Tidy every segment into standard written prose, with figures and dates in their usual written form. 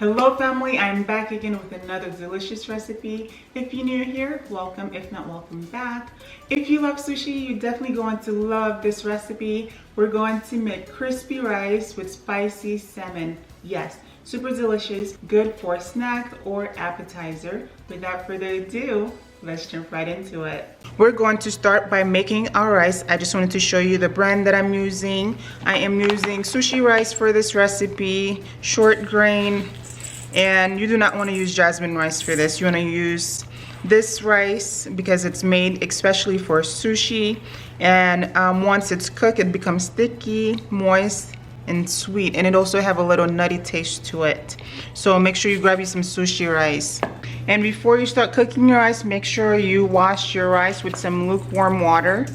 Hello family, I'm back again with another delicious recipe. If you're new here, welcome. If not, welcome back. If you love sushi, you're definitely going to love this recipe. We're going to make crispy rice with spicy salmon. Yes, super delicious, good for a snack or appetizer. Without further ado, let's jump right into it. We're going to start by making our rice. I just wanted to show you the brand that I'm using. I am using sushi rice for this recipe, short grain. And you do not want to use jasmine rice for this. You want to use this rice because it's made especially for sushi. And once it's cooked, it becomes sticky, moist, and sweet. And it also have a little nutty taste to it. So make sure you grab you some sushi rice. And before you start cooking your rice, make sure you wash your rice with some lukewarm water.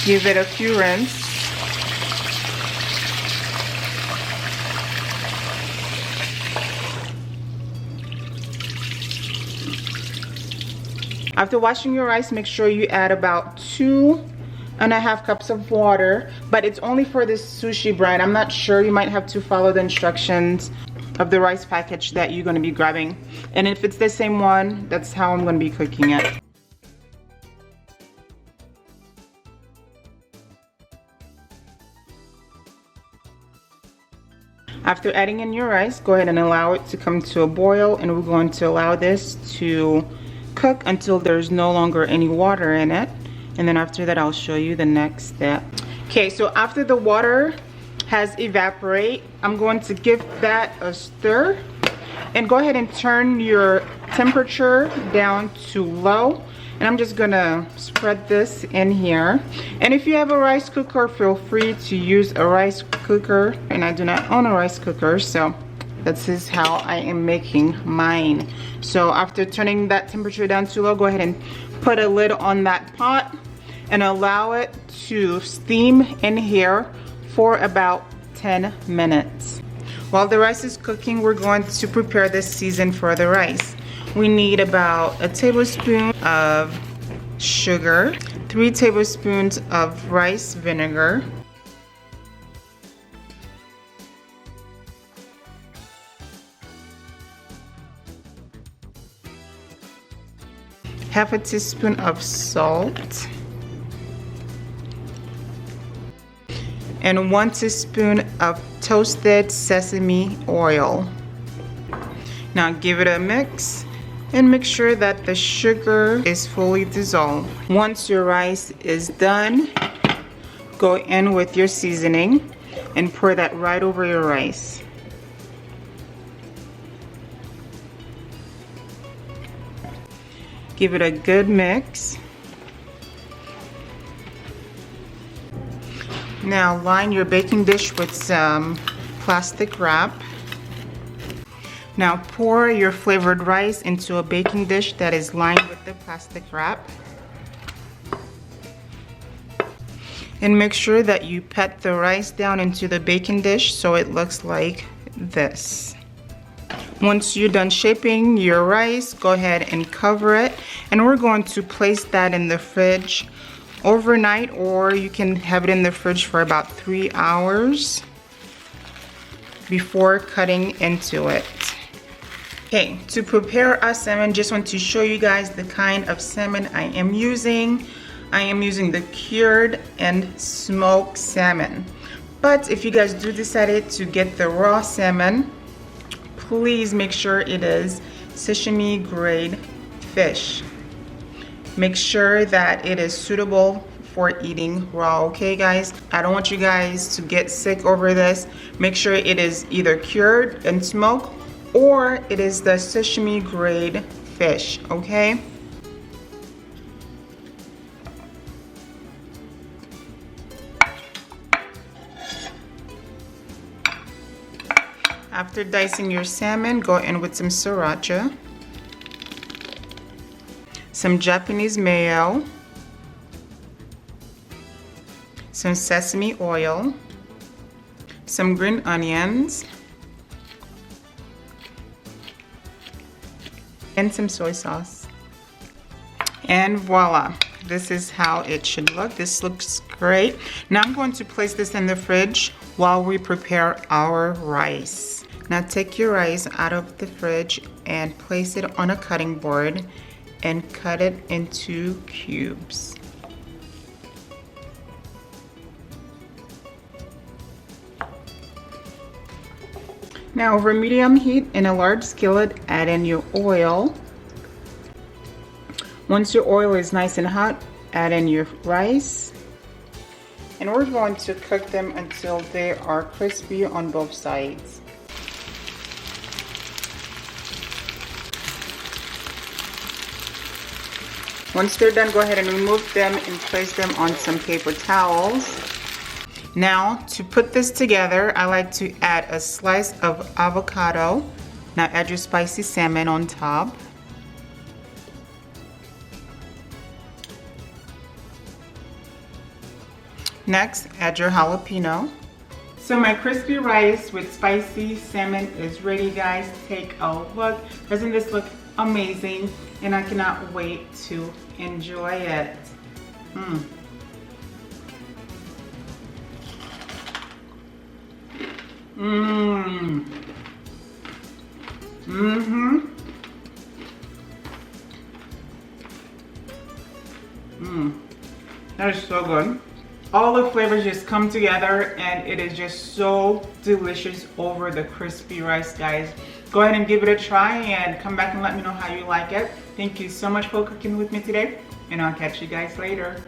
Give it a few rinses. After washing your rice, make sure you add about 2.5 cups of water, but it's only for this sushi brand. I'm not sure, you might have to follow the instructions of the rice package that you're going to be grabbing. And if it's the same one, that's how I'm going to be cooking it. After adding in your rice, go ahead and allow it to come to a boil, and we're going to allow this to cook until there's no longer any water in it. And then after that, I'll show you the next step. Okay, so after the water has evaporated, I'm going to give that a stir, and go ahead and turn your temperature down to low. And I'm just gonna spread this in here. And if you have a rice cooker, feel free to use a rice cooker. And I do not own a rice cooker, so this is how I am making mine. So after turning that temperature down to low, go ahead and put a lid on that pot and allow it to steam in here for about 10 minutes. While the rice is cooking, we're going to prepare this season for the rice. We need about a tablespoon of sugar, 3 tablespoons of rice vinegar, half a teaspoon of salt, and 1 teaspoon of toasted sesame oil. Now give it a mix and make sure that the sugar is fully dissolved. Once your rice is done, go in with your seasoning and pour that right over your rice. Give it a good mix. Now line your baking dish with some plastic wrap. Now pour your flavored rice into a baking dish that is lined with the plastic wrap. And make sure that you pat the rice down into the baking dish so it looks like this. Once you're done shaping your rice, go ahead and cover it. And we're going to place that in the fridge overnight, or you can have it in the fridge for about 3 hours before cutting into it. Okay, to prepare our salmon, just want to show you guys the kind of salmon I am using. I am using the cured and smoked salmon. But if you guys do decide to get the raw salmon, please make sure it is sashimi grade fish. Make sure that it is suitable for eating raw, okay guys? I don't want you guys to get sick over this. Make sure it is either cured and smoked, or it is the sashimi grade fish, okay? After dicing your salmon, go in with some sriracha, some Japanese mayo, some sesame oil, some green onions, and some soy sauce. And voila, this is how it should look. This looks great. Now I'm going to place this in the fridge while we prepare our rice. Now take your rice out of the fridge and place it on a cutting board and cut it into cubes. Now over medium heat in a large skillet, add in your oil. Once your oil is nice and hot, add in your rice. And we're going to cook them until they are crispy on both sides. Once they're done, go ahead and remove them and place them on some paper towels. Now, to put this together, I like to add a slice of avocado. Now add your spicy salmon on top. Next, add your jalapeno. So my crispy rice with spicy salmon is ready, guys. Take a look. Doesn't this look amazing? And I cannot wait to enjoy it. That is so good. All the flavors just come together and it is just so delicious over the crispy rice, guys. Go ahead and give it a try and come back and let me know how you like it. Thank you so much for cooking with me today, and I'll catch you guys later.